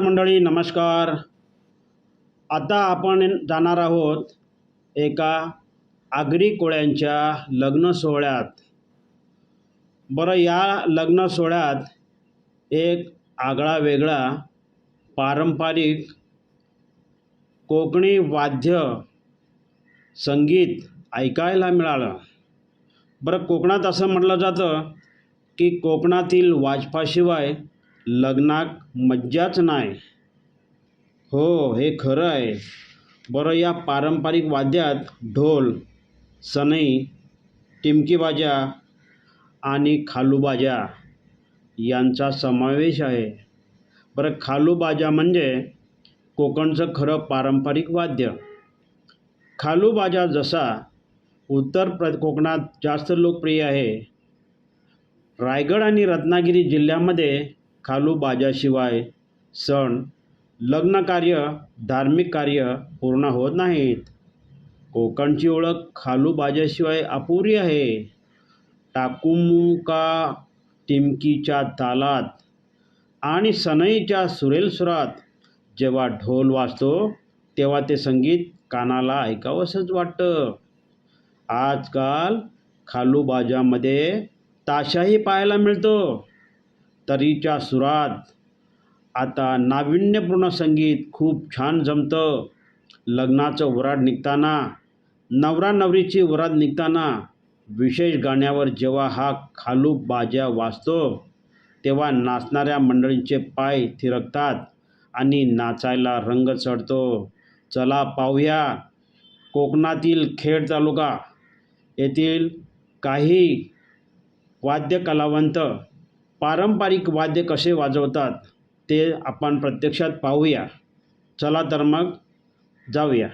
मंडळी, नमस्कार. आता आपण जाणार आहोत एका आगरी कोळ्यांच्या लग्न सोहळ्यात. बरं, या लग्न सोहळ्यात एक आगळा वेगळा पारंपरिक कोकणी वाद्य संगीत ऐकायला मिळालं. बरं, कोकणात असं म्हटलं जातं की कोकणातील वाजपाशिवाय लग्नात मज्जाच नाही. हो, हे खरं आहे. बरं, या पारंपरिक वाद्यात ढोल, सनई, टिमकीबाजा आणि खालूबाजा यांचा समावेश आहे. बरं, खालूबाजा म्हणजे कोकणचं खरं पारंपरिक वाद्य. खालूबाजा जसा कोकणात जास्त लोकप्रिय आहे, रायगड आणि रत्नागिरी जिल्ह्यामध्ये खालूबाजाशिवाय सण, लग्नकार्य, धार्मिक कार्य पूर्ण होत नाहीत. कोकणची ओळख खालूबाजाशिवाय अपुरी आहे. टाकुमुका टिमकीच्या तालात आणि सनईच्या सुरेल सुरात जेव्हा ढोल वाजतो तेव्हा ते संगीत कानाला ऐकावंसंच वाटतं. आजकाल खालूबाजामध्ये ताशाही पाहायला मिळतो. तरीच्या सुरात आता नाविन्यपूर्ण संगीत खूप छान जमतं. लग्नाचं वरात निघताना, नवरा नवरीची वरात निघताना विशेष गाण्यावर जेव्हा हा खालूबाजा वाजतो तेव्हा नाचणाऱ्या मंडळींचे पाय थिरकतात आणि नाचायला रंग चढतो. चला पाहूया कोकणातील खेड तालुका येथील काही वाद्य कलावंत पारंपरिक वाद्य कसे वाजवतात ते आपण प्रत्यक्षात पाहूया. चला तर मग जाऊया.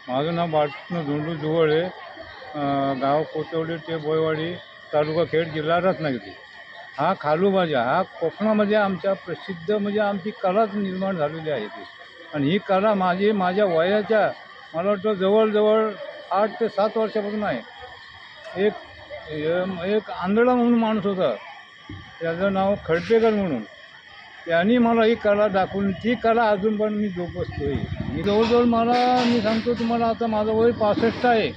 माझं नाव बाळकृष्ण धोंडू जुवळे, गाव कोतवली ते बोयवाडी, तालुका खेड, जिल्हा रत्नागिरी. हा खालूबाजा हा कोकणामध्ये आमच्या प्रसिद्ध म्हणजे आमची कलाच निर्माण झालेली आहे ती. आणि ही कला माझ्या वयाच्या मला वाटतं जवळजवळ 8 ते 7 वर्षापासून आहे. एक आंधळा म्हणून माणूस होता, त्याचं नाव खडपेकर म्हणून. त्यांनी मला ही कला दाखवून ती कला अजून पण मी जोपासतो आहे. मी जवळजवळ मी सांगतो तुम्हाला, आता माझं वय 65 आहे.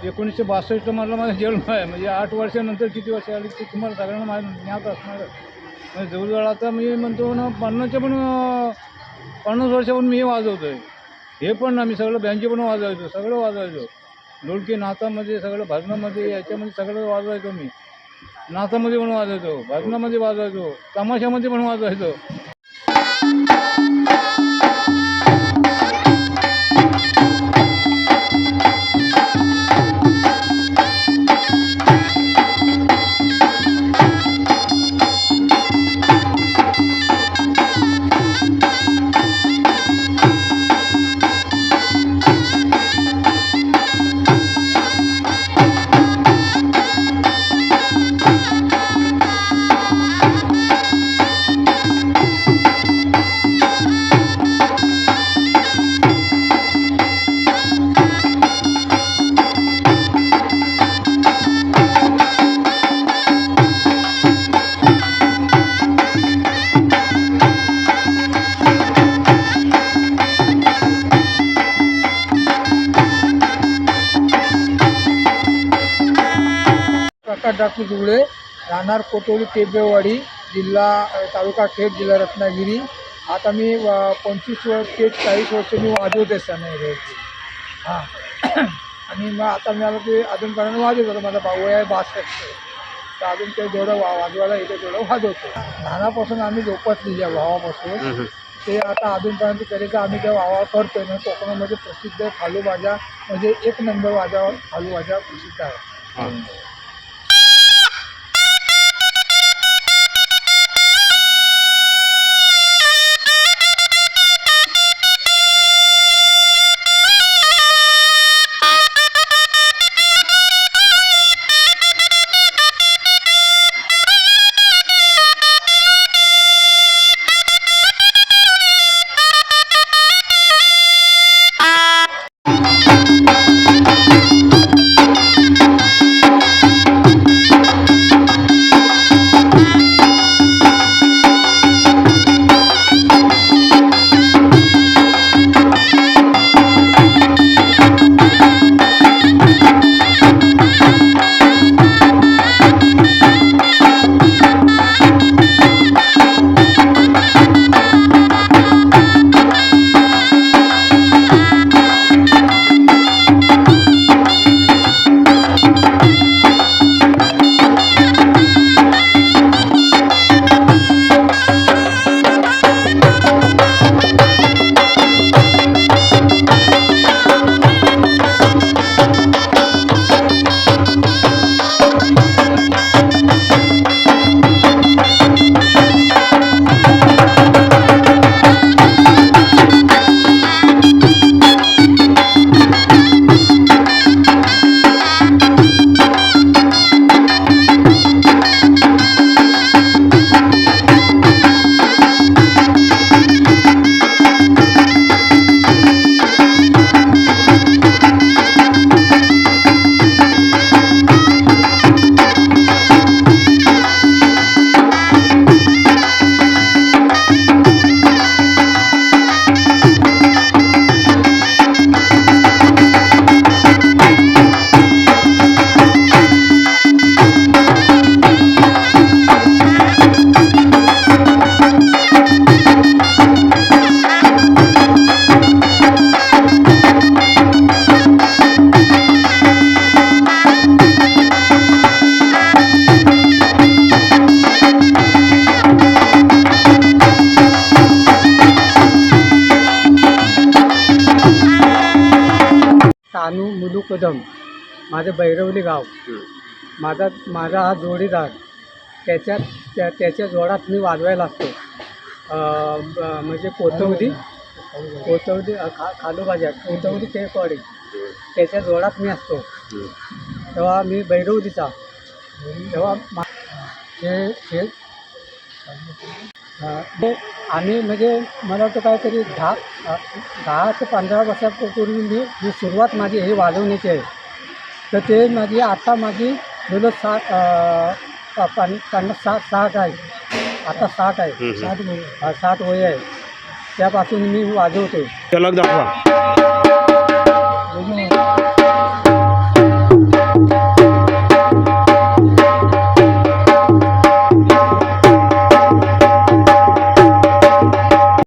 1962 माझा जन्म आहे. म्हणजे 8 वर्षानंतर किती वर्ष आली ते तुम्हाला सगळ्यांना माझं ज्ञात असणार. म्हणजे जवळजवळ आता मी म्हणतो ना 50 वर्षापासून मी वाजवतो आहे. हे पण ना, मी सगळं बँके पण वाजवायचो, सगळं वाजवायचो. ढोलकी नाचामध्ये, सगळं भजनामध्ये, याच्यामध्ये सगळं वाजवायचो मी. नाचामध्ये पण वाजवायचो, भजनामध्ये वाजवायचो, तमाशामध्ये पण वाजवायचो. प्रकाश डाकू जुगळे, राहणार कोतवली टेंबेवाडी, तालुका खेड, जिल्हा रत्नागिरी. आता मी 25 ते 40 वर्ष मी वाजवते सनई. हां. आणि मग आता मी आलो की अजूनपर्यंत वाजवत होतो. माझा भाऊ आहे 62, तर अजून ते जेवढं वाजवायला येतं तेवढं वाजवतो. लहानापासून आम्ही जोपासली या भावापासून ते आता अजूनपर्यंत तरी का आम्ही त्या वावा करतोय. म्हणजे कोकणामध्ये प्रसिद्ध खालूबाजा म्हणजे 1 नंबर खालूबाजा प्रसिद्ध आहे. तानू मुलू कदम, माझं बैरवली गाव. माझा हा जोडीदार. त्याच्या जोडात मी वाजवायला असतो. म्हणजे कोतवली खालूबाजा कोतवली टेकवाडी त्याच्या जोडात मी असतो. तेव्हा मी बैरवलीचा. तेव्हा आम्ही म्हणजे मला वाटतं काहीतरी 10 ते 15 वर्षापूर्वी मी सुरुवात माझी हे वाजवण्याची आहे. तर ते माझी आता माझी जवळ 60 आहे. आता 60 आहे. 60 वय आहे. त्यापासून मी वाजवतो. झलक दाखवा.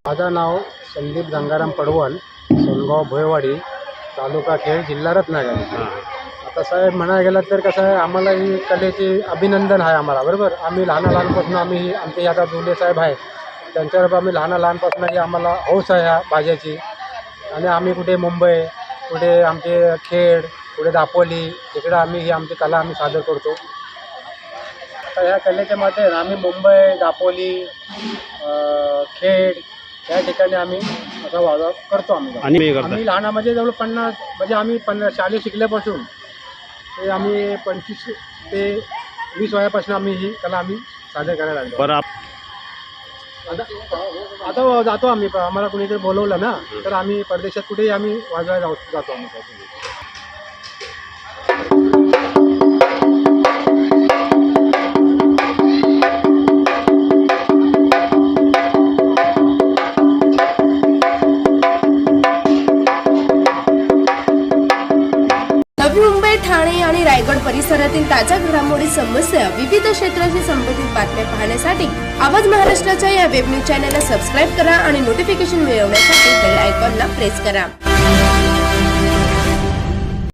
माझं नाव संदीप गंगाराम पडवळ, सोनगाव भोयवाडी, तालुका खेड, जिल्हा रत्नागिरी. आता साहेब म्हणायला गेलं तर कसं आहे, आम्हाला ही कलेची अभिनंदन आहे आम्हाला. बरोबर, आम्ही लहानपासून आम्ही आमचे आता जोडे साहेब आहेत त्यांच्यावर आम्ही लहानपासून ही आम्हाला हौस आहे ह्या बाजाची. आणि आम्ही कुठे मुंबई, कुठे आमचे खेड, कुठे दापोली, इकडे आम्ही ही आमची कला आम्ही सादर करतो. आता ह्या कलेच्या मध्ये आम्ही मुंबई, दापोली, खेड या ठिकाणी आम्ही असा वाजवा करतो. आम्ही लहानामध्ये जवळ 50 म्हणजे आम्ही शालेय शिकल्यापासून ते आम्ही 25 ते 20 वयापासून आम्ही ही कला आम्ही सादर करायला लागलो. आता जातो आम्ही, आम्हाला कुणीतरी बोलवलं ना तर आम्ही परदेशात कुठेही आम्ही वाजवायला जातो आम्ही. नवी मुंबई, ठाणे आणि रायगड परिसरातील ताज्या घडामोडी, समस्या, विविध क्षेत्राशी संबंधित बातम्या पाहण्यासाठी आवाज महाराष्ट्राच्या या वेब न्यूज चॅनलला सबस्क्राईब करा आणि नोटिफिकेशन मिळवण्यासाठी बेल आयकॉनला प्रेस करा.